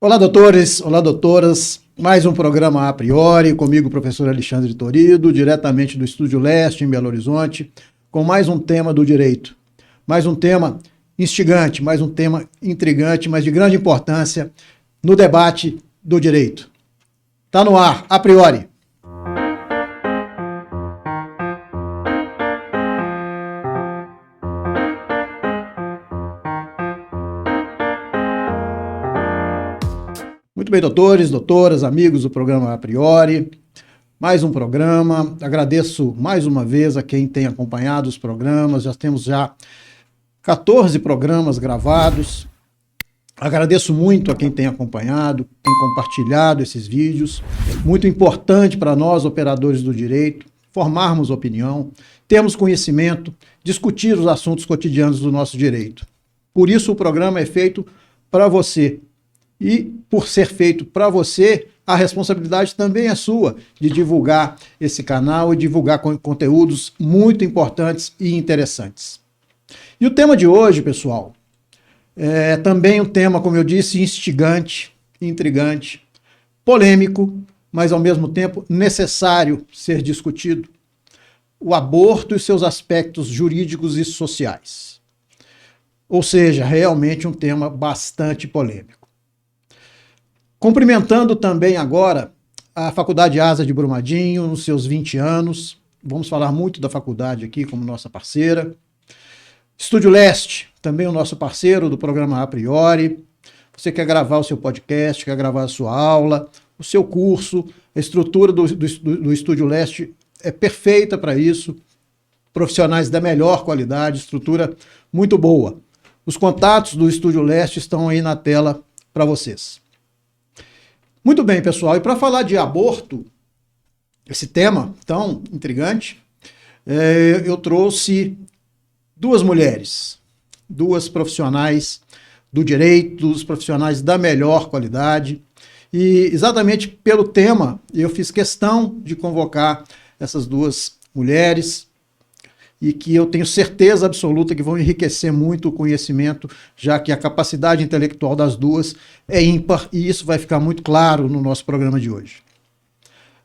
Olá, doutores, olá, doutoras. Mais um programa A Priori, comigo, o professor Alexandre Torido, diretamente do Estúdio Leste, em Belo Horizonte, com mais um tema do direito. Mais um tema instigante, mais um tema intrigante, mas de grande importância no debate do direito. Está no ar, A Priori. Muito bem, doutores, doutoras, amigos do programa A Priori, mais um programa. Agradeço mais uma vez a quem tem acompanhado os programas, já temos 14 programas gravados. Agradeço muito a quem tem acompanhado, tem compartilhado esses vídeos. Muito importante para nós, operadores do direito, formarmos opinião, termos conhecimento, discutir os assuntos cotidianos do nosso direito. Por isso o programa é feito para você. E, por ser feito para você, a responsabilidade também é sua de divulgar esse canal e divulgar conteúdos muito importantes e interessantes. E o tema de hoje, pessoal, é também um tema, como eu disse, instigante, intrigante, polêmico, mas ao mesmo tempo necessário ser discutido. O aborto e seus aspectos jurídicos e sociais. Ou seja, realmente um tema bastante polêmico. Cumprimentando também agora a Faculdade Asa de Brumadinho, nos seus 20 anos. Vamos falar muito da faculdade aqui como nossa parceira. Estúdio Leste, também o nosso parceiro do programa A Priori. Você quer gravar o seu podcast, quer gravar a sua aula, o seu curso. A estrutura do Estúdio Leste é perfeita para isso. Profissionais da melhor qualidade, estrutura muito boa. Os contatos do Estúdio Leste estão aí na tela para vocês. Muito bem, pessoal, e para falar de aborto, esse tema tão intrigante, eu trouxe duas mulheres, duas profissionais do direito, dos profissionais da melhor qualidade, e exatamente pelo tema eu fiz questão de convocar essas duas mulheres, e que eu tenho certeza absoluta que vão enriquecer muito o conhecimento, já que a capacidade intelectual das duas é ímpar, e isso vai ficar muito claro no nosso programa de hoje.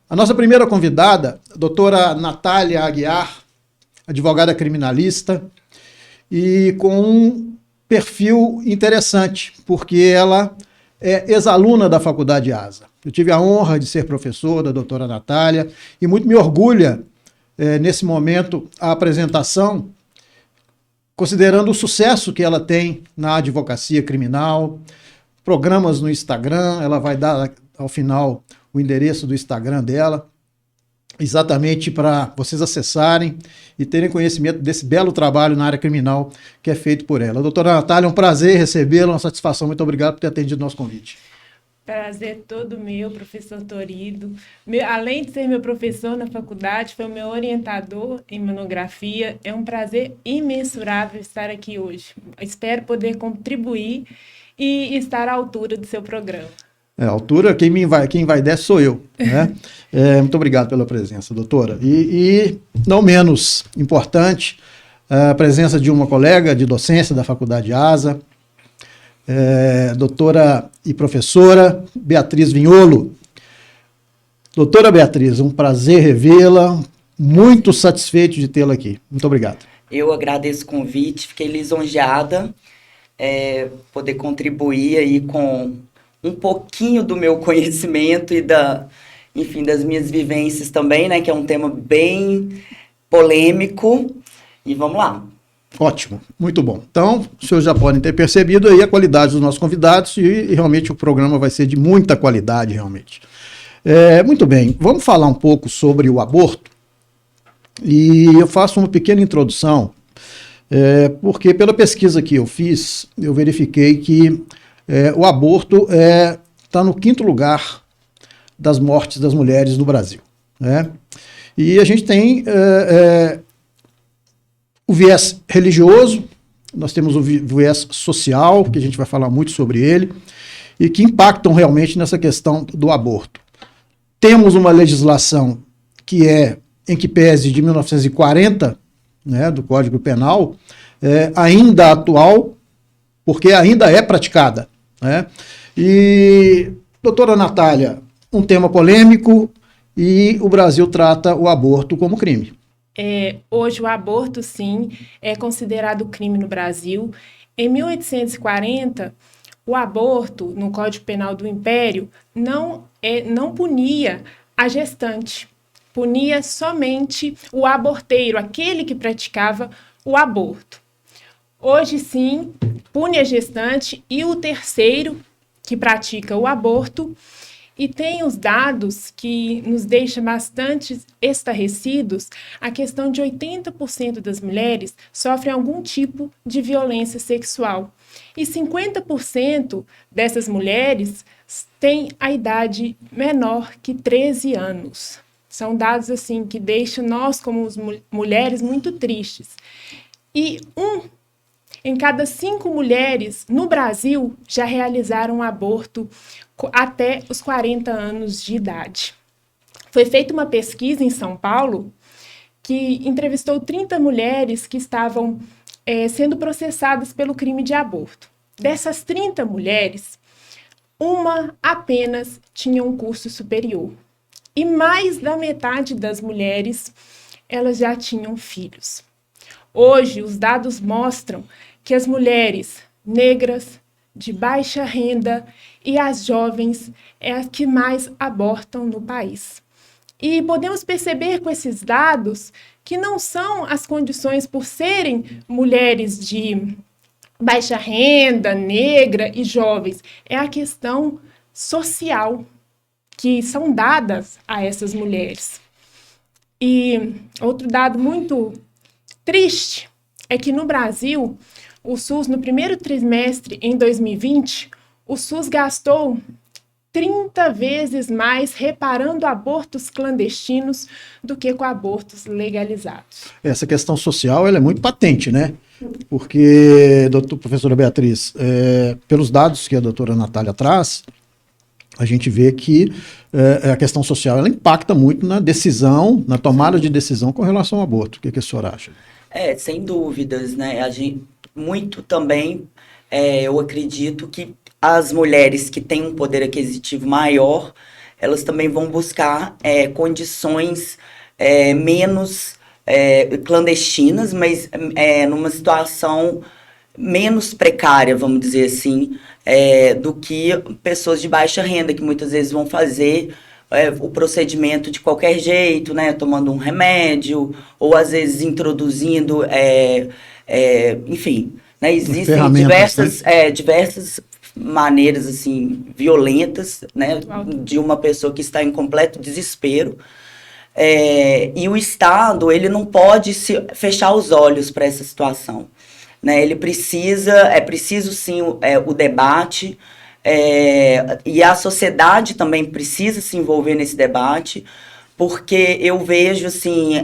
A nossa primeira convidada, a doutora Natália Aguiar, advogada criminalista, e com um perfil interessante, porque ela é ex-aluna da Faculdade Asa. Eu tive a honra de ser professor da doutora Natália, e muito me orgulha nesse momento, a apresentação, considerando o sucesso que ela tem na advocacia criminal, programas no Instagram, ela vai dar ao final o endereço do Instagram dela, exatamente para vocês acessarem e terem conhecimento desse belo trabalho na área criminal que é feito por ela. Doutora Natália, é um prazer recebê-la, uma satisfação, muito obrigado por ter atendido o nosso convite. Prazer todo meu, professor Torido. Além de ser meu professor na faculdade, foi o meu orientador em monografia. É um prazer imensurável estar aqui hoje. Espero poder contribuir e estar à altura do seu programa. A altura, quem vai desce sou eu. Né? Muito obrigado pela presença, doutora. E não menos importante, a presença de uma colega de docência da Faculdade Asa, doutora e professora Beatriz Vinholo. Doutora Beatriz, um prazer revê-la, muito satisfeito de tê-la aqui. Muito obrigado. Eu agradeço o convite, fiquei lisonjeada poder contribuir aí com um pouquinho do meu conhecimento e das minhas vivências também, né, que é um tema bem polêmico, e vamos lá. Ótimo, muito bom. Então, os senhores já podem ter percebido aí a qualidade dos nossos convidados e realmente o programa vai ser de muita qualidade, realmente. Muito bem, vamos falar um pouco sobre o aborto e eu faço uma pequena introdução, porque pela pesquisa que eu fiz, eu verifiquei que o aborto está no 5º lugar das mortes das mulheres no Brasil. Né? E a gente tem o viés religioso, nós temos o viés social, que a gente vai falar muito sobre ele, e que impactam realmente nessa questão do aborto. Temos uma legislação que em que pese de 1940, né, do Código Penal, ainda atual, porque ainda é praticada. né? E, doutora Natália, um tema polêmico e o Brasil trata o aborto como crime. Hoje o aborto, sim, é considerado crime no Brasil. Em 1840, o aborto, no Código Penal do Império, não punia a gestante, punia somente o aborteiro, aquele que praticava o aborto. Hoje, sim, pune a gestante e o terceiro que pratica o aborto. E tem os dados que nos deixam bastante estarrecidos, a questão de 80% das mulheres sofrem algum tipo de violência sexual. E 50% dessas mulheres têm a idade menor que 13 anos. São dados assim que deixam nós, como mulheres, muito tristes. E em cada 5 mulheres no Brasil já realizaram um aborto até os 40 anos de idade. Foi feita uma pesquisa em São Paulo que entrevistou 30 mulheres que estavam sendo processadas pelo crime de aborto. Dessas 30 mulheres, uma apenas tinha um curso superior. E mais da metade das mulheres, elas já tinham filhos. Hoje, os dados mostram que as mulheres negras, de baixa renda e as jovens é as que mais abortam no país. E podemos perceber com esses dados que não são as condições por serem mulheres de baixa renda, negra e jovens, é a questão social que são dadas a essas mulheres. E outro dado muito triste é que no Brasil, o SUS, no primeiro trimestre em 2020, o SUS gastou 30 vezes mais reparando abortos clandestinos do que com abortos legalizados. Essa questão social ela é muito patente, né? Porque, professora Beatriz, pelos dados que a doutora Natália traz, a gente vê que a questão social ela impacta muito na decisão, na tomada de decisão com relação ao aborto. O que a senhora acha? Sem dúvidas, né? Muito também, eu acredito que as mulheres que têm um poder aquisitivo maior, elas também vão buscar condições menos clandestinas, mas numa situação menos precária, vamos dizer assim, do que pessoas de baixa renda, que muitas vezes vão fazer o procedimento de qualquer jeito, né, tomando um remédio, ou às vezes introduzindo, enfim, né, existem diversas maneiras assim violentas, né, de uma pessoa que está em completo desespero. E o Estado ele não pode fechar os olhos para essa situação, né? É preciso sim o debate, e a sociedade também precisa se envolver nesse debate, porque eu vejo assim,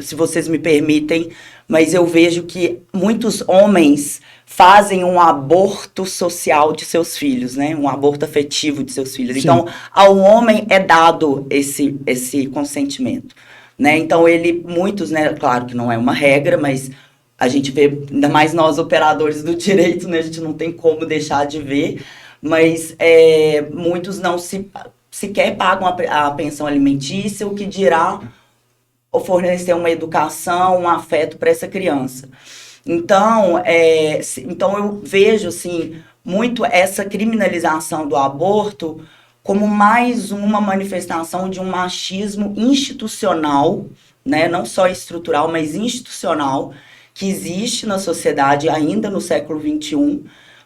se vocês me permitem, mas eu vejo que muitos homens fazem um aborto social de seus filhos, né? Um aborto afetivo de seus filhos. Sim. Então, ao homem é dado esse consentimento, né? Então, muitos, né? Claro que não é uma regra, mas a gente vê, ainda mais nós operadores do direito, né? A gente não tem como deixar de ver, mas muitos não sequer pagam a pensão alimentícia, o que dirá fornecer uma educação, um afeto para essa criança. Então, eu vejo assim, muito essa criminalização do aborto como mais uma manifestação de um machismo institucional, né? Não só estrutural, mas institucional, que existe na sociedade ainda no século XXI,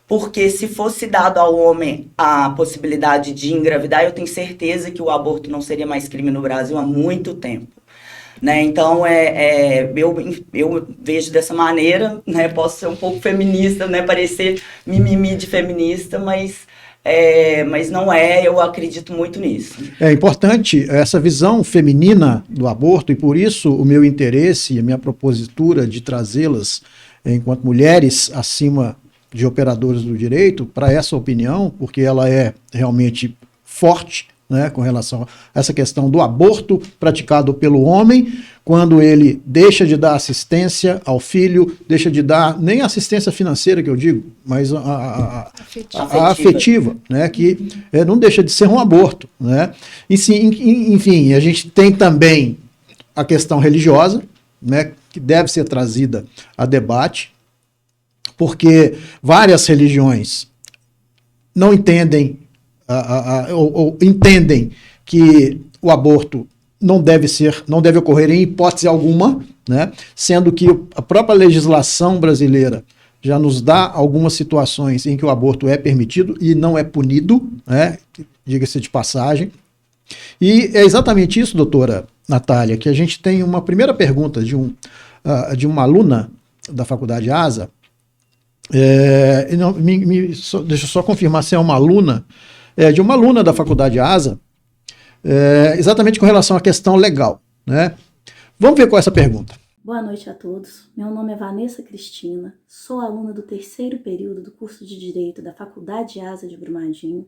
porque se fosse dado ao homem a possibilidade de engravidar, eu tenho certeza que o aborto não seria mais crime no Brasil há muito tempo. Né? Então, eu vejo dessa maneira, né? Posso ser um pouco feminista, né? Parecer mimimi de feminista, mas não eu acredito muito nisso. É importante essa visão feminina do aborto, e por isso o meu interesse e a minha propositura de trazê-las enquanto mulheres acima de operadores do direito para essa opinião, porque ela é realmente forte, né, com relação a essa questão do aborto praticado pelo homem, quando ele deixa de dar assistência ao filho, deixa de dar nem assistência financeira, que eu digo, mas a afetiva, né, que não deixa de ser um aborto, né? Enfim, a gente tem também a questão religiosa, né, que deve ser trazida a debate, porque várias religiões não entendem ou entendem que o aborto não deve ocorrer em hipótese alguma, né? Sendo que a própria legislação brasileira já nos dá algumas situações em que o aborto é permitido e não é punido, né? Diga-se de passagem. E é exatamente isso, doutora Natália, que a gente tem uma primeira pergunta de uma aluna da Faculdade ASA. Deixa eu só confirmar se é uma aluna, de uma aluna da Faculdade ASA, exatamente com relação à questão legal, né? Vamos ver qual é essa pergunta. Boa noite a todos. Meu nome é Vanessa Cristina, sou aluna do 3º período do curso de Direito da Faculdade ASA de Brumadinho.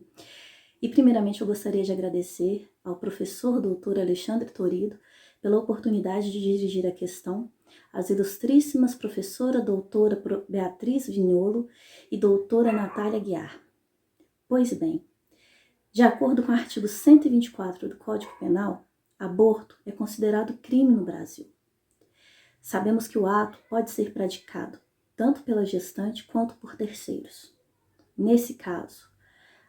E primeiramente eu gostaria de agradecer ao professor doutor Alexandre Torido pela oportunidade de dirigir a questão, às ilustríssimas professora doutora Beatriz Vignolo e doutora Natália Guiar. Pois bem, de acordo com o artigo 124 do Código Penal, aborto é considerado crime no Brasil. Sabemos que o ato pode ser praticado tanto pela gestante quanto por terceiros. Nesse caso,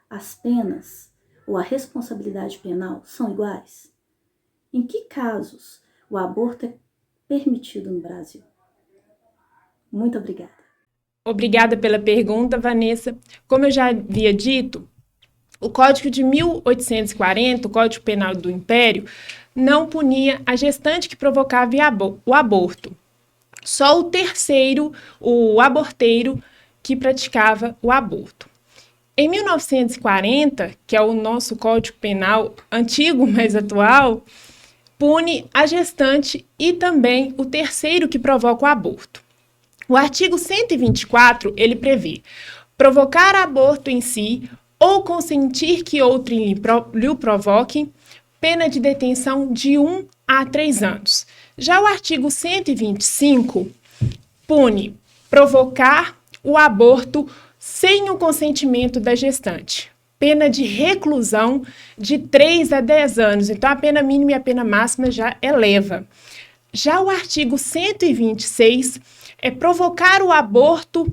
as penas ou a responsabilidade penal são iguais? Em que casos o aborto é permitido no Brasil? Muito obrigada. Obrigada pela pergunta, Vanessa. Como eu já havia dito, o Código de 1840, o Código Penal do Império, não punia a gestante que provocava o aborto. Só o terceiro, o aborteiro, que praticava o aborto. Em 1940, que é o nosso Código Penal antigo, mas atual, pune a gestante e também o terceiro que provoca o aborto. O artigo 124, ele prevê provocar aborto em si ou consentir que outro lhe o provoque, pena de detenção de 1 a 3 anos. Já o artigo 125 pune provocar o aborto sem o consentimento da gestante, pena de reclusão de 3 a 10 anos. Então, a pena mínima e a pena máxima já eleva. Já o artigo 126 é provocar o aborto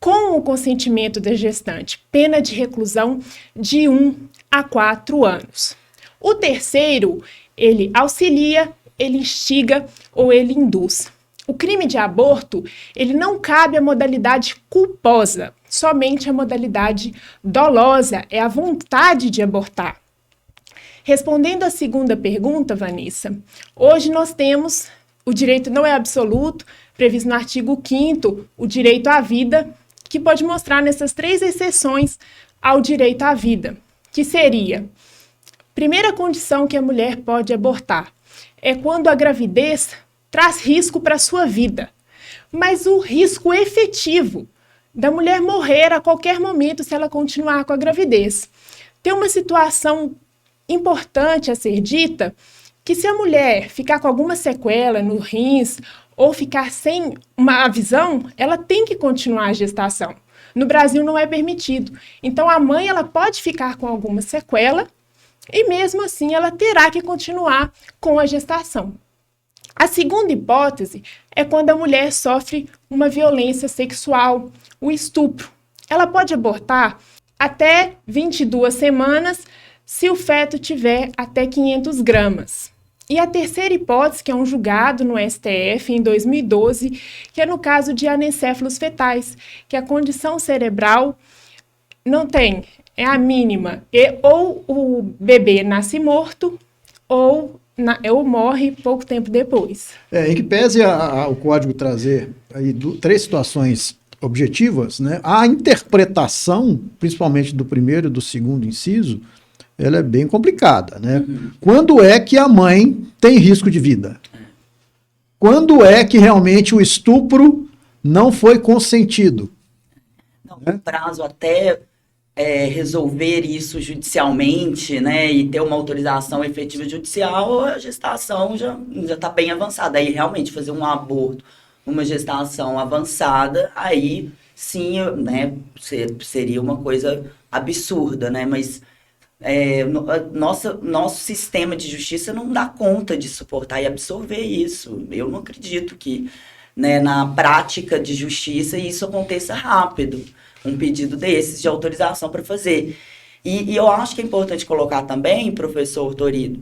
com o consentimento da gestante, pena de reclusão de 1 a 4 anos. O terceiro, ele auxilia, ele instiga ou ele induz. O crime de aborto, ele não cabe à modalidade culposa, somente a modalidade dolosa, é a vontade de abortar. Respondendo à segunda pergunta, Vanessa, hoje nós temos, o direito não é absoluto, previsto no artigo 5º, o direito à vida, que pode mostrar nessas 3 exceções ao direito à vida, que seria, primeira condição que a mulher pode abortar, é quando a gravidez traz risco para a sua vida, mas o risco efetivo da mulher morrer a qualquer momento se ela continuar com a gravidez. Tem uma situação importante a ser dita, que se a mulher ficar com alguma sequela no rins ou ficar sem uma visão, ela tem que continuar a gestação. No Brasil não é permitido. Então a mãe ela pode ficar com alguma sequela e mesmo assim ela terá que continuar com a gestação. A segunda hipótese é quando a mulher sofre uma violência sexual, o estupro. Ela pode abortar até 22 semanas se o feto tiver até 500 gramas. E a terceira hipótese, que é um julgado no STF em 2012, que é no caso de anencéfalos fetais, que a condição cerebral não tem, é a mínima, ou o bebê nasce morto ou morre pouco tempo depois. Em que pese o código trazer aí 3 situações objetivas, né, a interpretação, principalmente do primeiro e do segundo inciso, ela é bem complicada, né? Quando é que a mãe tem risco de vida? Quando é que realmente o estupro não foi consentido? Não, o prazo até resolver isso judicialmente, né, e ter uma autorização efetiva judicial, a gestação já está bem avançada. Aí, realmente, fazer um aborto numa gestação avançada, aí sim, né, seria uma coisa absurda, né, mas nosso sistema de justiça não dá conta de suportar e absorver isso. Eu não acredito que, né, na prática de justiça isso aconteça rápido. Um pedido desses de autorização para fazer. E eu acho que é importante colocar também, professor Torido,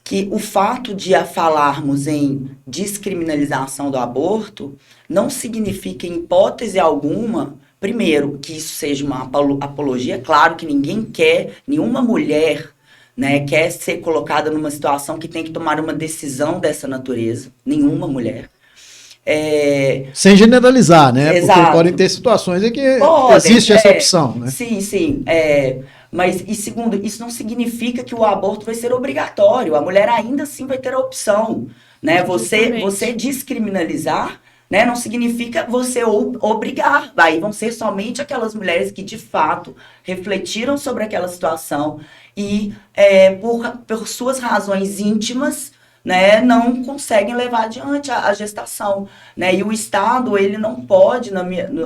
que o fato de falarmos em descriminalização do aborto não significa, em hipótese alguma, primeiro, que isso seja uma apologia. Claro que ninguém quer, nenhuma mulher, né, quer ser colocada numa situação que tem que tomar uma decisão dessa natureza. Nenhuma mulher. Sem generalizar, né? Exato. Porque podem ter situações em que existe essa opção, né? Sim. Mas, e segundo, isso não significa que o aborto vai ser obrigatório. A mulher ainda assim vai ter a opção, né? Você descriminalizar, né, não significa você obrigar. Aí vão ser somente aquelas mulheres que, de fato, refletiram sobre aquela situação e, por suas razões íntimas, né, não conseguem levar adiante a gestação, né, e o Estado, ele não pode,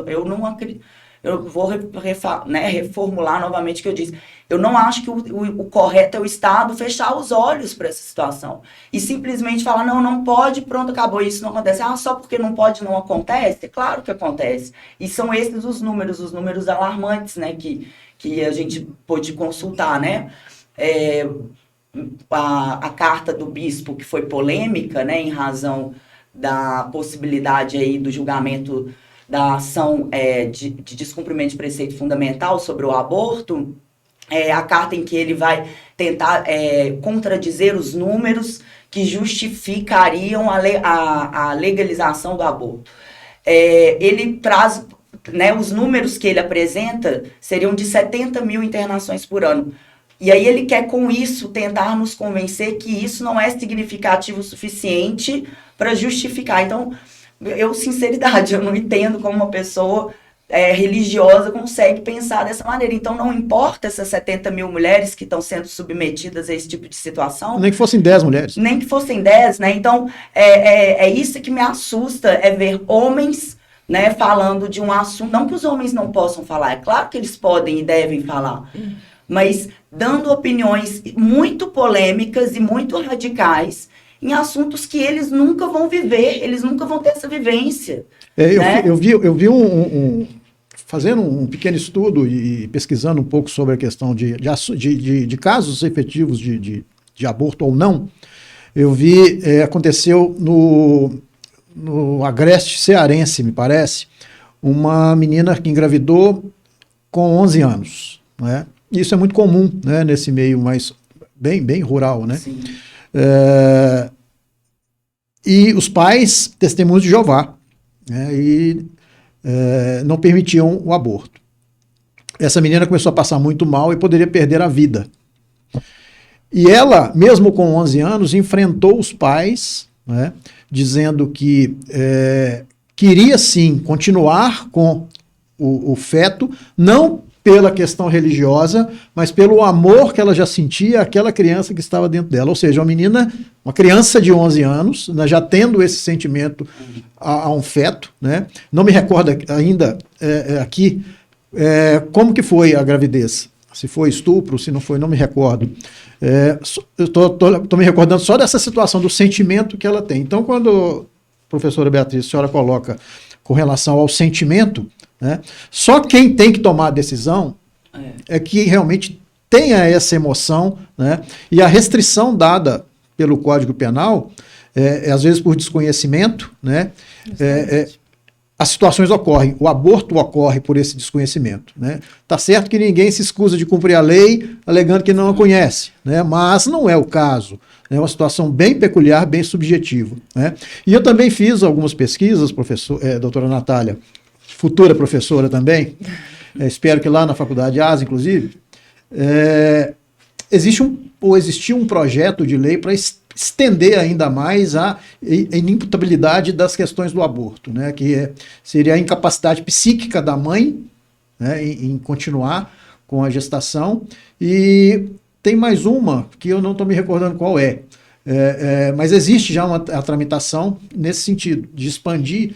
eu não acredito, eu vou reformular novamente o que eu disse, eu não acho que o correto é o Estado fechar os olhos para essa situação, e simplesmente falar, não pode, pronto, acabou, isso não acontece, só porque não pode, não acontece? Claro que acontece, e são esses os números alarmantes, né, que a gente pôde consultar, né, a carta do bispo, que foi polêmica, né, em razão da possibilidade aí do julgamento da ação de descumprimento de preceito fundamental sobre o aborto, a carta em que ele vai tentar contradizer os números que justificariam a legalização do aborto. Ele traz, né, os números que ele apresenta seriam de 70 mil internações por ano. E aí ele quer, com isso, tentar nos convencer que isso não é significativo o suficiente para justificar. Então, sinceridade, eu não entendo como uma pessoa religiosa consegue pensar dessa maneira. Então, não importa essas 70 mil mulheres que estão sendo submetidas a esse tipo de situação. Nem que fossem 10 mulheres. Nem que fossem 10, né? Então, é isso que me assusta, é ver homens, né, falando de um assunto. Não que os homens não possam falar, é claro que eles podem e devem falar. Mas dando opiniões muito polêmicas e muito radicais em assuntos que eles nunca vão viver, eles nunca vão ter essa vivência. Né? Eu vi fazendo um pequeno estudo e pesquisando um pouco sobre a questão de casos efetivos de aborto ou não, eu vi, aconteceu no Agreste Cearense, me parece, uma menina que engravidou com 11 anos, né? Isso é muito comum, né, nesse meio mais bem rural, né? Sim. E os pais, testemunhos de Jeová, né, não permitiam o aborto. Essa menina começou a passar muito mal e poderia perder a vida. E ela, mesmo com 11 anos, enfrentou os pais, né, dizendo que queria sim continuar com o feto, não pela questão religiosa, mas pelo amor que ela já sentia àquela criança que estava dentro dela. Ou seja, uma criança de 11 anos, né, já tendo esse sentimento a um feto, né? Não me recordo ainda aqui como que foi a gravidez. Se foi estupro, se não foi, não me recordo. Eu estou me recordando só dessa situação, do sentimento que ela tem. Então, quando, professora Beatriz, a senhora coloca com relação ao sentimento, né, só quem tem que tomar a decisão é que realmente tenha essa emoção, né, e a restrição dada pelo Código Penal, às vezes por desconhecimento, né, as situações ocorrem, o aborto ocorre por esse desconhecimento, né? Tá certo que ninguém se escusa de cumprir a lei alegando que não a conhece, né? Mas não é o caso, é uma situação bem peculiar, bem subjetiva, né? E eu também fiz algumas pesquisas, doutora Natália, futura professora também, espero que lá na Faculdade ASA, inclusive, existia um projeto de lei para estender ainda mais a inimputabilidade das questões do aborto, né, que seria a incapacidade psíquica da mãe né, em continuar com a gestação. E tem mais uma que eu não estou me recordando qual é. Mas existe já a tramitação nesse sentido, de expandir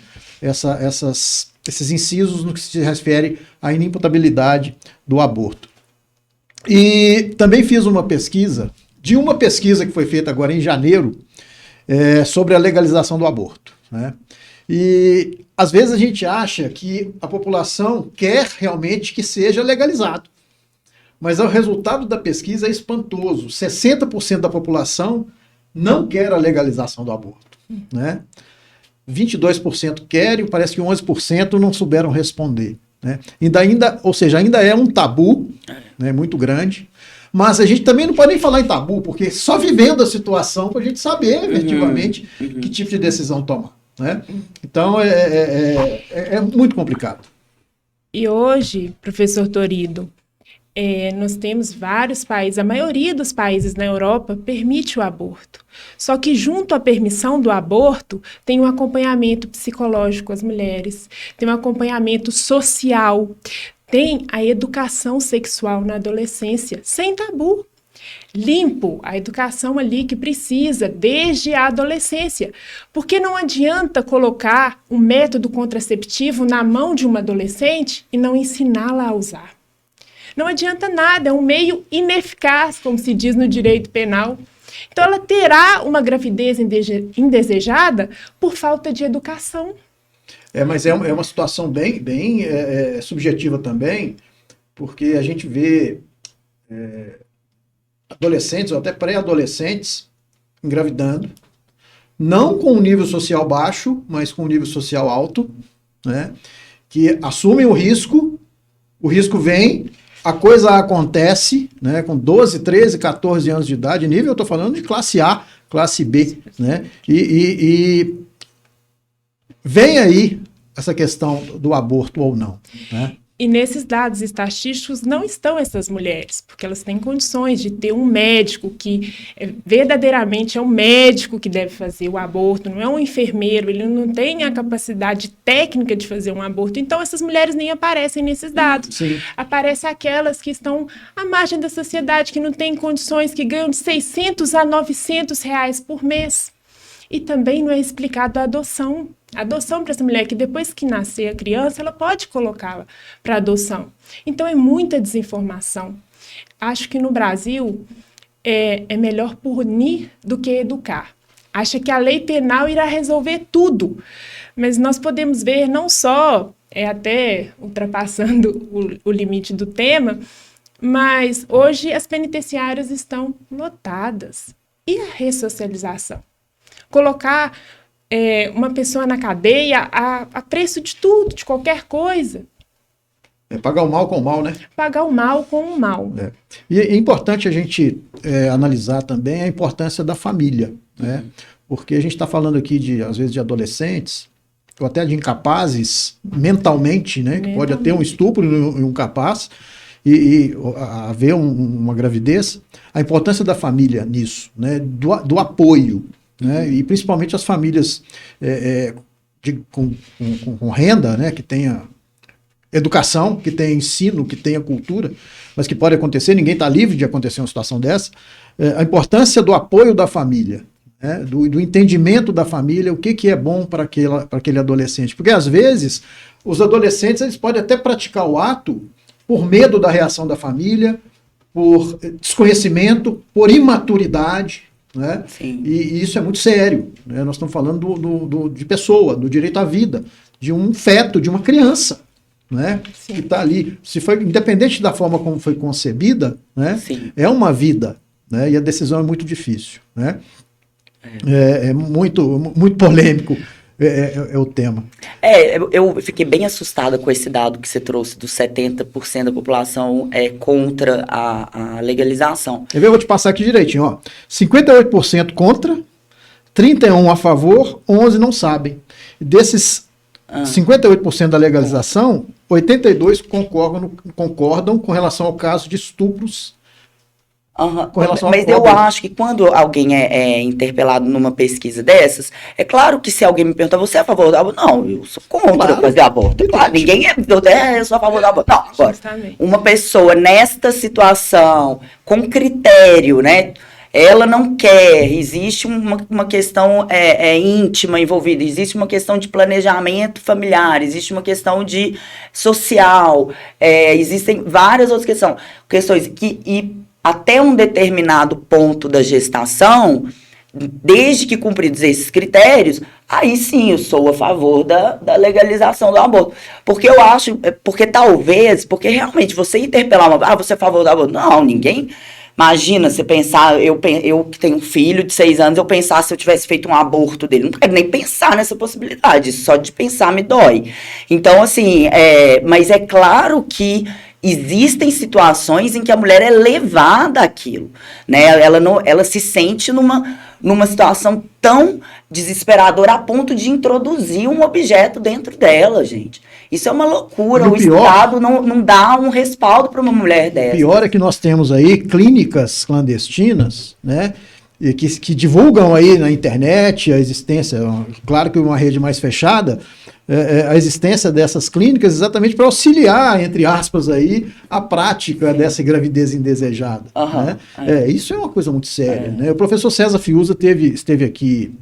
esses incisos no que se refere à inimputabilidade do aborto. E também fiz uma pesquisa que foi feita agora em janeiro, sobre a legalização do aborto, né? E às vezes a gente acha que a população quer realmente que seja legalizado, mas o resultado da pesquisa é espantoso. 60% da população não quer a legalização do aborto, né? 22% querem, parece que 11% não souberam responder, né? Ou seja, ainda é um tabu, né, muito grande, mas a gente também não pode nem falar em tabu, porque só vivendo a situação para a gente saber efetivamente que tipo de decisão tomar, né? Então é muito complicado. E hoje, professor Torido, nós temos vários países, a maioria dos países na Europa permite o aborto. Só que junto à permissão do aborto, tem um acompanhamento psicológico às mulheres, tem um acompanhamento social, tem a educação sexual na adolescência, sem tabu. Limpo, a educação ali que precisa, desde a adolescência. Porque não adianta colocar um método contraceptivo na mão de uma adolescente e não ensiná-la a usar. Não adianta nada, é um meio ineficaz, como se diz no direito penal. Então, ela terá uma gravidez indesejada por falta de educação. Mas é uma situação bem subjetiva também, porque a gente vê adolescentes ou até pré-adolescentes engravidando, não com um nível social baixo, mas com um nível social alto, né, que assumem o risco vem, a coisa acontece, né, com 12, 13, 14 anos de idade, nível, eu estou falando de classe A, classe B, né, e vem aí essa questão do aborto ou não, né? E nesses dados estatísticos não estão essas mulheres, porque elas têm condições de ter um médico que verdadeiramente é um médico que deve fazer o aborto, não é um enfermeiro, ele não tem a capacidade técnica de fazer um aborto. Então, essas mulheres nem aparecem nesses dados. Sim. Aparecem aquelas que estão à margem da sociedade, que não têm condições, que ganham de 600 a 900 reais por mês. E também não é explicado a adoção. A adoção para essa mulher, que depois que nascer a criança, ela pode colocá-la para adoção. Então, é muita desinformação. Acho que no Brasil é melhor punir do que educar. Acha que a lei penal irá resolver tudo. Mas nós podemos ver não só, até ultrapassando o limite do tema, mas hoje as penitenciárias estão lotadas. E a ressocialização? Colocar uma pessoa na cadeia a preço de tudo, de qualquer coisa. Pagar o mal com o mal, né? Pagar o mal com o mal. E é importante a gente analisar também a importância da família, né? Porque a gente está falando aqui, às vezes, de adolescentes, ou até de incapazes mentalmente, né? Que pode ter um estupro e um capaz, e haver uma gravidez. A importância da família nisso, né? Do apoio, né? E principalmente as famílias com renda, né? Que tenha educação, que tenha ensino, que tenha cultura, mas que pode acontecer, ninguém está livre de acontecer uma situação dessa. A importância do apoio da família, né? do entendimento da família, o que é bom para aquele adolescente. Porque às vezes os adolescentes eles podem até praticar o ato por medo da reação da família, por desconhecimento, por imaturidade, né? E isso é muito sério, né? Nós estamos falando de pessoa, do direito à vida, de um feto, de uma criança, né? Que está ali, independente da forma como foi concebida, né? É uma vida, né? E a decisão é muito difícil, né? É muito, muito polêmico o tema. Eu fiquei bem assustada com esse dado que você trouxe, dos 70% da população contra a legalização. Eu vou te passar aqui direitinho, ó. 58% contra, 31% a favor, 11% não sabem. Desses 58% da legalização, 82% concordam com relação ao caso de estupros com relação Mas ao eu aborto. acho que quando alguém é interpelado numa pesquisa dessas, é claro que se alguém me perguntar, você é a favor do aborto? Não, eu sou contra Claro. fazer aborto. Claro, ninguém eu sou a favor do aborto. Não, agora, Justamente. uma pessoa nesta situação, com critério, né? Ela não quer, existe uma questão íntima envolvida, existe uma questão de planejamento familiar, existe uma questão de social, existem várias outras questões e até um determinado ponto da gestação, desde que cumpridos esses critérios, aí sim eu sou a favor da legalização do aborto. Porque eu acho, porque realmente você interpelar você é a favor do aborto? Não, ninguém. Imagina você pensar, eu que tenho um filho de 6 anos, eu pensar se eu tivesse feito um aborto dele. Não quero nem pensar nessa possibilidade, só de pensar me dói. Então, assim, mas é claro que existem situações em que a mulher é levada àquilo, né? Ela se sente numa situação tão desesperadora a ponto de introduzir um objeto dentro dela, gente. Isso é uma loucura. O Estado não dá um respaldo para uma mulher dessa. O pior é que nós temos aí clínicas clandestinas, né? E que divulgam aí na internet a existência, claro que uma rede mais fechada, a existência dessas clínicas exatamente para auxiliar, entre aspas, aí, a prática dessa gravidez indesejada. Né? Isso é uma coisa muito séria. Né? O professor César Fiuza esteve aqui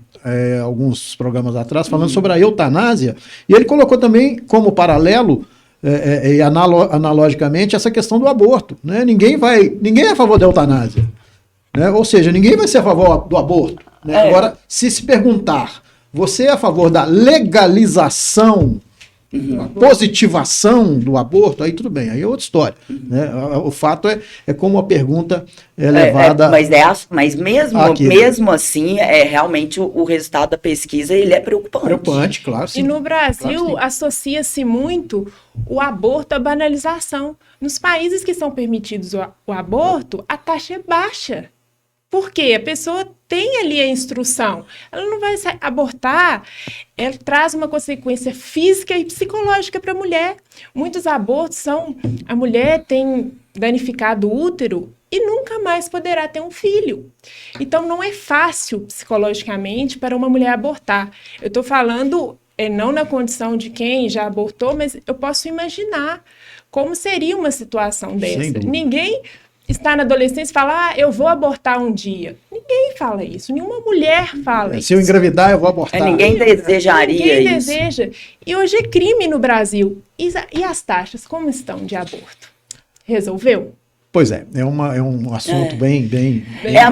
alguns programas atrás falando sobre a eutanásia, e ele colocou também como paralelo e analogicamente essa questão do aborto. Né? Ninguém é a favor da eutanásia. Né? Ou seja, ninguém vai ser a favor do aborto. Né? Agora, se perguntar, você é a favor da legalização, a positivação do aborto, aí tudo bem, aí é outra história. Né? O fato é como a pergunta é levada... Mas mesmo assim, realmente o resultado da pesquisa ele é preocupante. Preocupante, claro. Sim. E no Brasil, claro, associa-se muito o aborto à banalização. Nos países que são permitidos o aborto, a taxa é baixa. Por quê? A pessoa tem ali a instrução. Ela não vai abortar, ela traz uma consequência física e psicológica para a mulher. Muitos abortos a mulher tem danificado o útero e nunca mais poderá ter um filho. Então, não é fácil psicologicamente para uma mulher abortar. Eu estou falando, não na condição de quem já abortou, mas eu posso imaginar como seria uma situação dessa. Ninguém está na adolescência e fala, eu vou abortar um dia. Ninguém fala isso, nenhuma mulher fala isso. Se eu engravidar, eu vou abortar. Ninguém desejaria ninguém isso. Deseja. E hoje é crime no Brasil. E as taxas, como estão de aborto? Resolveu? Pois é um assunto bem É a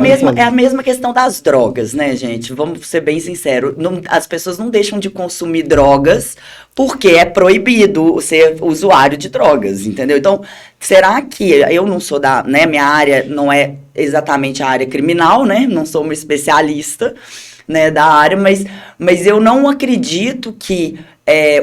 mesma questão das drogas, né, gente? Vamos ser bem sinceros. As pessoas não deixam de consumir drogas porque é proibido ser usuário de drogas, entendeu? Então, será que eu não sou né, minha área não é exatamente a área criminal, né? Não sou uma especialista, né, da área, mas eu não acredito que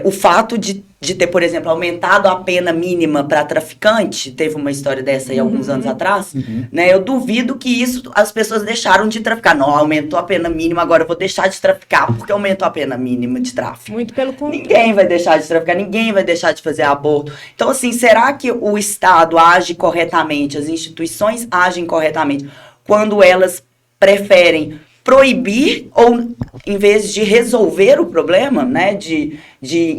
o fato de ter, por exemplo, aumentado a pena mínima para traficante, teve uma história dessa aí alguns anos atrás, né? Eu duvido que as pessoas deixaram de traficar. Não, aumentou a pena mínima, agora eu vou deixar de traficar porque aumentou a pena mínima de tráfico. Muito pelo contrário. Ninguém vai deixar de traficar, ninguém vai deixar de fazer aborto. Então, assim, será que o Estado age corretamente, as instituições agem corretamente quando elas preferem proibir ou, em vez de resolver o problema, né, de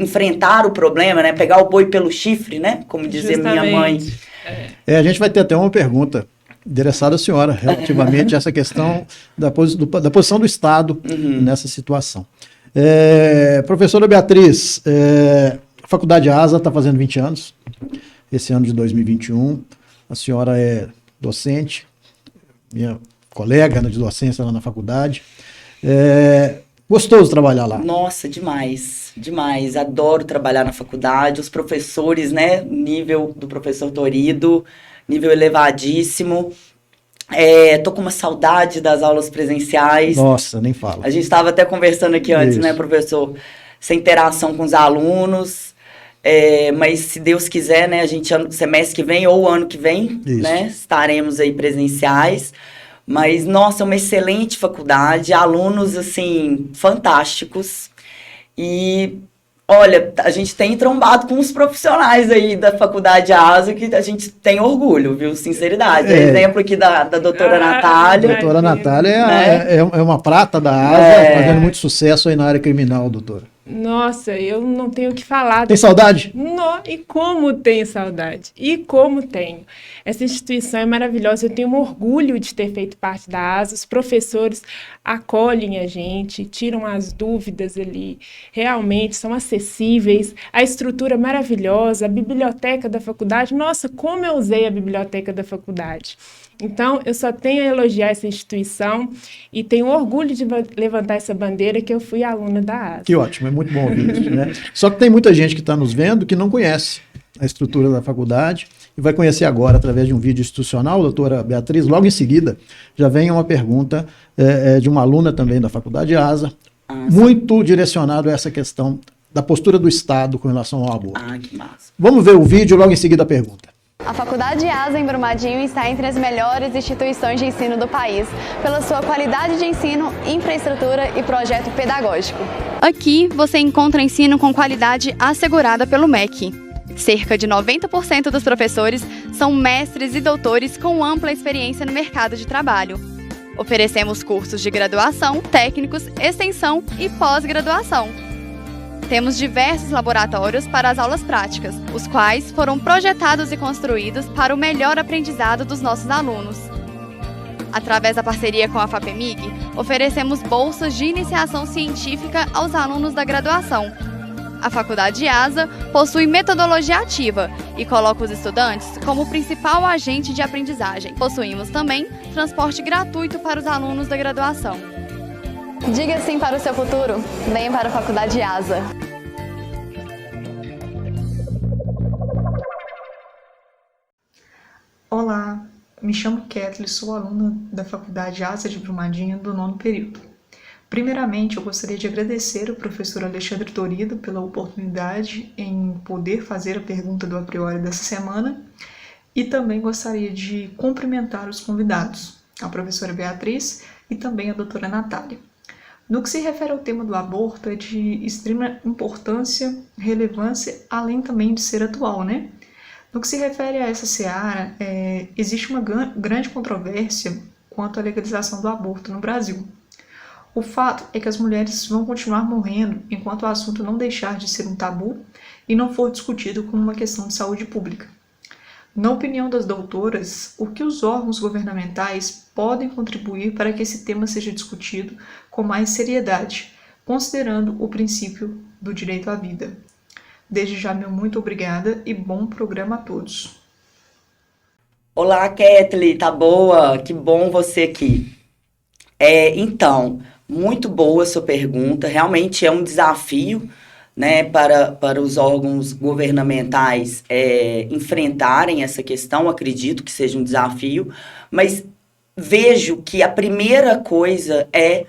enfrentar o problema, né, pegar o boi pelo chifre, né, como dizia minha mãe. A gente vai ter até uma pergunta endereçada à senhora, relativamente a essa questão da posição do Estado nessa situação. Professora Beatriz, a Faculdade ASA está fazendo 20 anos, esse ano de 2021, a senhora é docente, minha colega de docência lá na faculdade. Gostoso trabalhar lá? Nossa, demais, demais. Adoro trabalhar na faculdade. Os professores, né? Nível do professor Torido, nível elevadíssimo. Tô com uma saudade das aulas presenciais. Nossa, nem fala. A gente estava até conversando aqui antes, né, professor? Essa interação com os alunos. Mas se Deus quiser, né? A gente, semestre que vem ou ano que vem, né? Estaremos aí presenciais. Mas, nossa, é uma excelente faculdade, alunos, assim, fantásticos. E Olha, a gente tem trombado com os profissionais aí da Faculdade ASA que a gente tem orgulho, viu? Sinceridade. Exemplo aqui da doutora Natália. A doutora Natália né? é uma prata da ASA, fazendo muito sucesso aí na área criminal, doutora. Nossa, eu não tenho o que falar. Tem saudade? E como tenho saudade? E como tenho? Essa instituição é maravilhosa, eu tenho um orgulho de ter feito parte da ASA, os professores acolhem a gente, tiram as dúvidas ali, realmente são acessíveis, a estrutura é maravilhosa, a biblioteca da faculdade, nossa, como eu usei a biblioteca da faculdade. Então, eu só tenho a elogiar essa instituição e tenho orgulho de levantar essa bandeira que eu fui aluna da ASA. Que ótimo, é muito bom ouvir isso, né? Só que tem muita gente que está nos vendo que não conhece a estrutura da faculdade e vai conhecer agora através de um vídeo institucional, doutora Beatriz. Logo em seguida, já vem uma pergunta de uma aluna também da Faculdade ASA, muito direcionado a essa questão da postura do Estado com relação ao aborto. Que massa. Vamos ver o vídeo, logo em seguida a pergunta. A Faculdade ASA em Brumadinho está entre as melhores instituições de ensino do país, pela sua qualidade de ensino, infraestrutura e projeto pedagógico. Aqui você encontra ensino com qualidade assegurada pelo MEC. Cerca de 90% dos professores são mestres e doutores com ampla experiência no mercado de trabalho. Oferecemos cursos de graduação, técnicos, extensão e pós-graduação. Temos diversos laboratórios para as aulas práticas, os quais foram projetados e construídos para o melhor aprendizado dos nossos alunos. Através da parceria com a FAPEMIG, oferecemos bolsas de iniciação científica aos alunos da graduação. A Faculdade ASA possui metodologia ativa e coloca os estudantes como principal agente de aprendizagem. Possuímos também transporte gratuito para os alunos da graduação. Diga sim para o seu futuro, venha para a Faculdade ASA. Olá, me chamo Kathleen, sou aluna da Faculdade ASA de Brumadinho do 9º período. Primeiramente, eu gostaria de agradecer ao professor Alexandre Torido pela oportunidade em poder fazer a pergunta do a priori dessa semana e também gostaria de cumprimentar os convidados, a professora Beatriz e também a doutora Natália. No que se refere ao tema do aborto, é de extrema importância, relevância, além também de ser atual, né? No que se refere a essa seara, existe uma grande controvérsia quanto à legalização do aborto no Brasil. O fato é que as mulheres vão continuar morrendo enquanto o assunto não deixar de ser um tabu e não for discutido como uma questão de saúde pública. Na opinião das doutoras, o que os órgãos governamentais podem contribuir para que esse tema seja discutido com mais seriedade, considerando o princípio do direito à vida? Desde já, meu muito obrigada e bom programa a todos. Olá, Kathleen, tá boa? Que bom você aqui. Então, muito boa a sua pergunta, realmente é um desafio, né, para os órgãos governamentais enfrentarem essa questão, acredito que seja um desafio, mas vejo que a primeira coisa é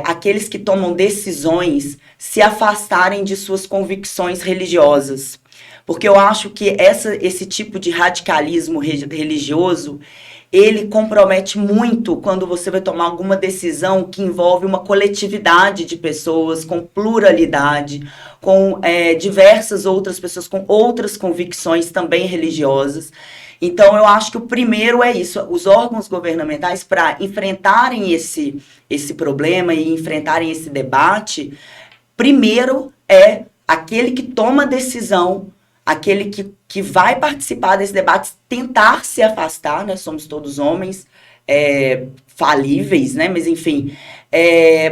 aqueles que tomam decisões se afastarem de suas convicções religiosas, porque eu acho que esse tipo de radicalismo religioso, ele compromete muito quando você vai tomar alguma decisão que envolve uma coletividade de pessoas com pluralidade, com diversas outras pessoas com outras convicções também religiosas. Então, eu acho que o primeiro é isso, os órgãos governamentais, para enfrentarem esse problema e enfrentarem esse debate, primeiro é aquele que toma a decisão, aquele que vai participar desse debate, tentar se afastar, né? Somos todos homens falíveis, né? Mas enfim,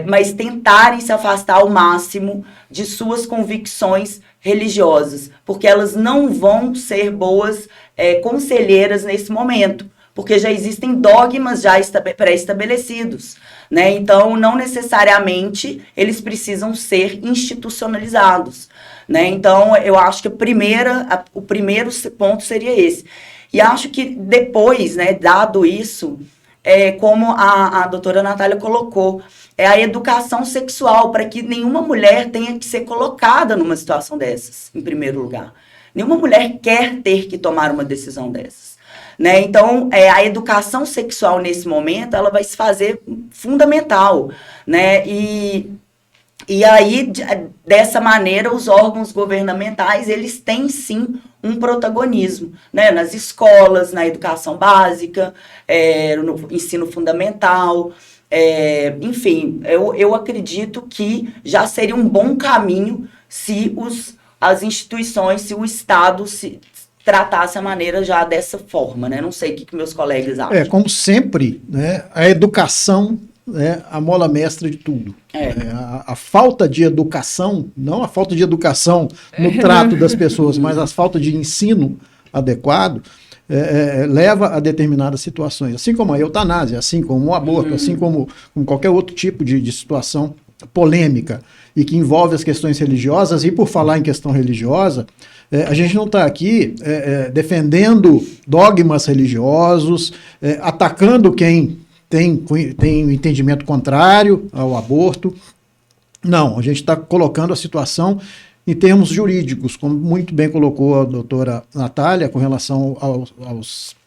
mas tentarem se afastar ao máximo de suas convicções religiosas, porque elas não vão ser boas conselheiras nesse momento, porque já existem dogmas já pré-estabelecidos, né? Então, não necessariamente eles precisam ser institucionalizados, né? Então, eu acho que o primeiro ponto seria esse. E acho que depois, né, dado isso, como a doutora Natália colocou, a educação sexual, para que nenhuma mulher tenha que ser colocada numa situação dessas, em primeiro lugar. Nenhuma mulher quer ter que tomar uma decisão dessas, né? Então, a educação sexual, nesse momento, ela vai se fazer fundamental, né? E E aí, dessa maneira, os órgãos governamentais, eles têm sim um protagonismo, né? Nas escolas, na educação básica, no ensino fundamental, enfim, eu acredito que já seria um bom caminho se as instituições, se o Estado se tratasse a maneira já dessa forma, né? Não sei o que meus colegas acham. Como sempre, né, a educação é a mola mestra de tudo. A falta de educação, não a falta de educação no trato das pessoas, mas a falta de ensino adequado, leva a determinadas situações, assim como a eutanásia, assim como o aborto, assim como qualquer outro tipo de situação polêmica e que envolve as questões religiosas. E por falar em questão religiosa, a gente não está aqui defendendo dogmas religiosos, atacando quem tem um entendimento contrário ao aborto. Não, a gente está colocando a situação em termos jurídicos, como muito bem colocou a doutora Natália, com relação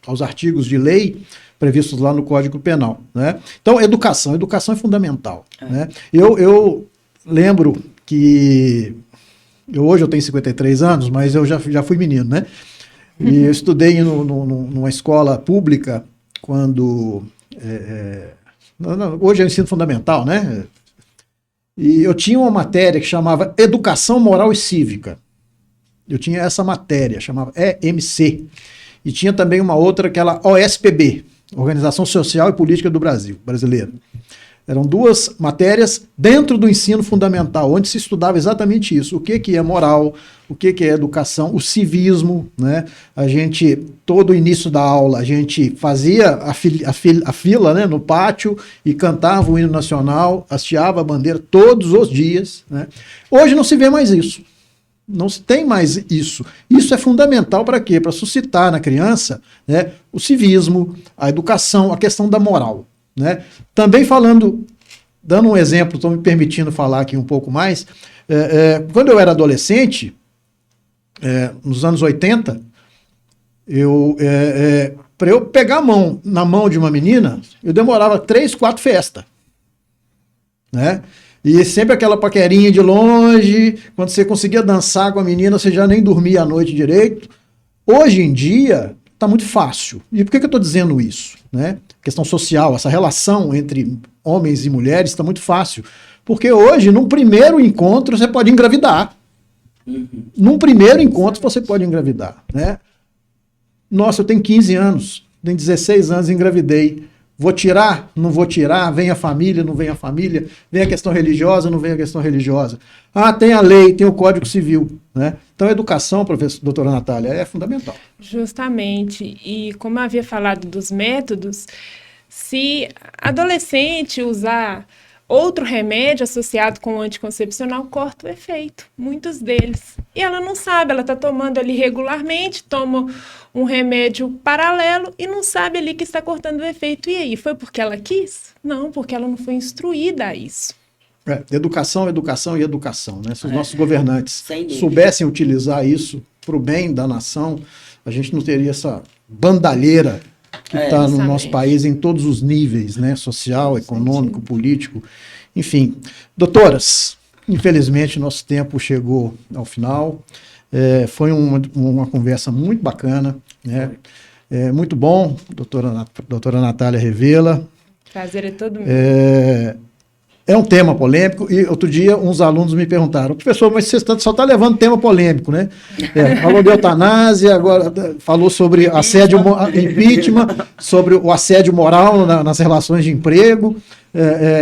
aos artigos de lei previstos lá no Código Penal, né? Então, educação é fundamental, né? Eu lembro que hoje eu tenho 53 anos, mas eu já fui menino, né? E eu estudei numa escola pública quando... hoje é o ensino fundamental, né? E eu tinha uma matéria que chamava Educação Moral e Cívica. Eu tinha essa matéria, chamava EMC. E tinha também uma outra, aquela OSPB, Organização Social e Política do Brasil, brasileira. Eram duas matérias dentro do ensino fundamental, onde se estudava exatamente isso. O que é moral, o que é educação, o civismo, né? Todo o início da aula, a gente fazia a fila, né, no pátio e cantava o hino nacional, hasteava a bandeira todos os dias, né? Hoje não se vê mais isso. Não se tem mais isso. Isso é fundamental para quê? Para suscitar na criança, né, o civismo, a educação, a questão da moral, né? Também dando um exemplo, estou me permitindo falar aqui um pouco mais, quando eu era adolescente, nos anos 80, para eu pegar na mão de uma menina, eu demorava 3, 4 festas, né? E sempre aquela paquerinha de longe, quando você conseguia dançar com a menina, você já nem dormia à noite direito. Hoje em dia, está muito fácil. E por que eu estou dizendo isso? Né? Questão social, essa relação entre homens e mulheres está muito fácil. Porque hoje, num primeiro encontro, você pode engravidar. Num primeiro encontro, você pode engravidar. Né? Nossa, eu tenho 15 anos, tenho 16 anos e engravidei. Vou tirar? Não vou tirar? Vem a família? Não vem a família? Vem a questão religiosa? Não vem a questão religiosa? Ah, tem a lei, tem o Código Civil, né? Então a educação, doutora Natália, é fundamental. Justamente. E como eu havia falado dos métodos, se adolescente usar outro remédio associado com o anticoncepcional, corta o efeito, muitos deles. E ela não sabe, ela está tomando ali regularmente, toma um remédio paralelo e não sabe ali que está cortando o efeito. E aí, foi porque ela quis? Não, porque ela não foi instruída a isso. Educação, educação e educação, né? Se os nossos governantes soubessem utilizar isso para o bem da nação, a gente não teria essa bandalheira que está no nosso país em todos os níveis, né? Social, econômico, político, enfim. Doutoras, infelizmente nosso tempo chegou ao final. Foi uma conversa muito bacana, né? Muito bom, doutora Natália Revela. Prazer é todo meu. É um tema polêmico, e outro dia uns alunos me perguntaram: professor, mas você só está levando tema polêmico, né? Falou de eutanásia, agora falou sobre assédio, impeachment, sobre o assédio moral nas relações de emprego,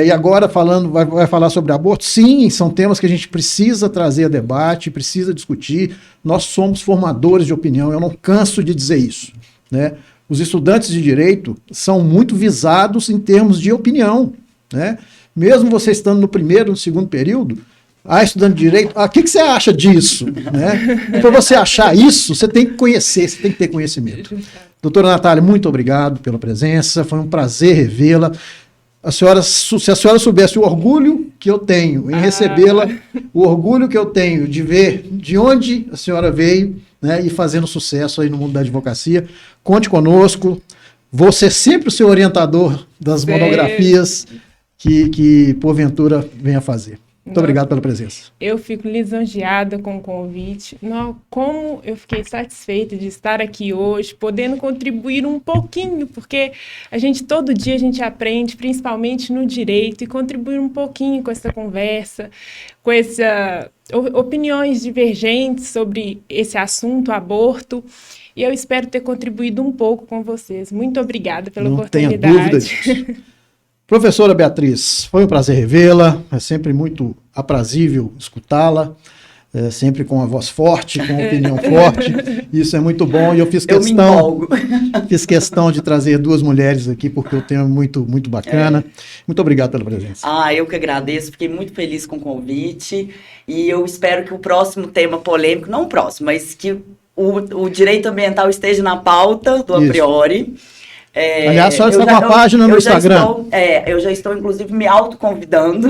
e agora vai falar sobre aborto. Sim, são temas que a gente precisa trazer a debate, precisa discutir. Nós somos formadores de opinião, eu não canso de dizer isso, né? Os estudantes de direito são muito visados em termos de opinião, né? Mesmo você estando no primeiro, no segundo período, estudando direito, o que você acha disso? Né? E para você achar isso, você tem que conhecer, você tem que ter conhecimento. Doutora Natália, muito obrigado pela presença, foi um prazer revê-la. Se a senhora soubesse o orgulho que eu tenho em recebê-la, o orgulho que eu tenho de ver de onde a senhora veio, né, e fazendo sucesso aí no mundo da advocacia, conte conosco. Vou ser sempre o seu orientador das monografias que porventura venha fazer. Muito obrigado pela presença. Eu fico lisonjeada com o convite. Como eu fiquei satisfeita de estar aqui hoje, podendo contribuir um pouquinho, porque todo dia a gente aprende, principalmente no direito, e contribuir um pouquinho com essa conversa, com opiniões divergentes sobre esse assunto, aborto. E eu espero ter contribuído um pouco com vocês. Muito obrigada pela oportunidade. Não tenha dúvida disso. Professora Beatriz, foi um prazer revê-la, é sempre muito aprazível escutá-la, sempre com a voz forte, com a opinião forte, isso é muito bom, e eu fiz questão de trazer duas mulheres aqui, porque o tema é muito, muito bacana. Muito obrigado pela presença. Eu que agradeço, fiquei muito feliz com o convite, e eu espero que o próximo tema polêmico, não o próximo, mas que o direito ambiental esteja na pauta do A Priori. Aliás, a senhora está com uma página no Instagram. Eu já estou, inclusive, me autoconvidando.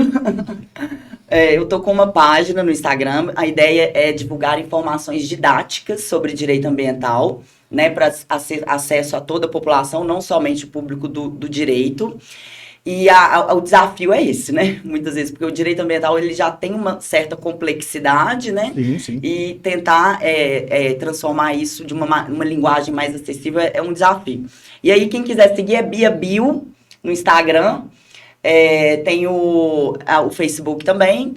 Eu estou com uma página no Instagram. A ideia é divulgar informações didáticas sobre direito ambiental, né, para acesso a toda a população, não somente o público do direito. E o desafio é esse, né? Muitas vezes, porque o direito ambiental ele já tem uma certa complexidade, né? Sim. E tentar transformar isso de uma linguagem mais acessível é um desafio. E aí, quem quiser seguir é Bia Bio no Instagram. Tem o Facebook também.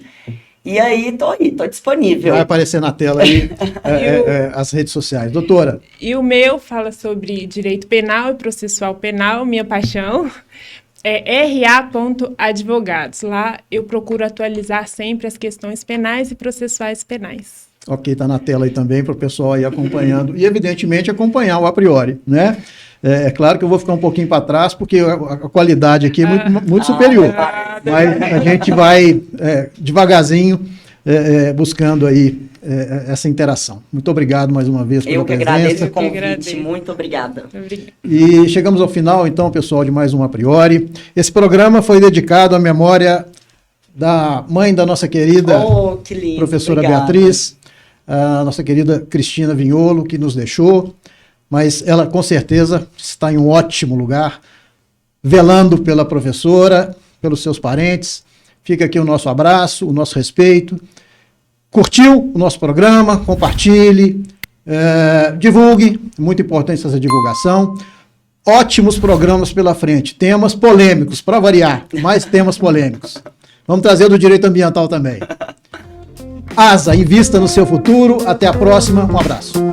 E aí, tô disponível. Vai aparecer na tela aí as redes sociais. Doutora. E o meu fala sobre direito penal e processual penal, minha paixão. ra.advogados. Lá eu procuro atualizar sempre as questões penais e processuais penais. Ok, está na tela aí também para o pessoal aí acompanhando. E, evidentemente, acompanhar o A Priori, né? É claro que eu vou ficar um pouquinho para trás, porque a qualidade aqui é muito superior. Mas a gente vai devagarzinho buscando aí essa interação. Muito obrigado mais uma vez pela presença. Eu que agradeço o convite. Muito obrigada. E chegamos ao final, então, pessoal, de mais um A Priori. Esse programa foi dedicado à memória da mãe da nossa querida que lindo, professora Beatriz, a nossa querida Cristina Vinholo, que nos deixou, mas ela com certeza está em um ótimo lugar, velando pela professora, pelos seus parentes. Fica aqui o nosso abraço, o nosso respeito. Curtiu o nosso programa? Compartilhe, divulgue, muito importante essa divulgação. Ótimos programas pela frente, temas polêmicos, para variar, mais temas polêmicos. Vamos trazer do direito ambiental também. ASA, invista no seu futuro. Até a próxima, um abraço.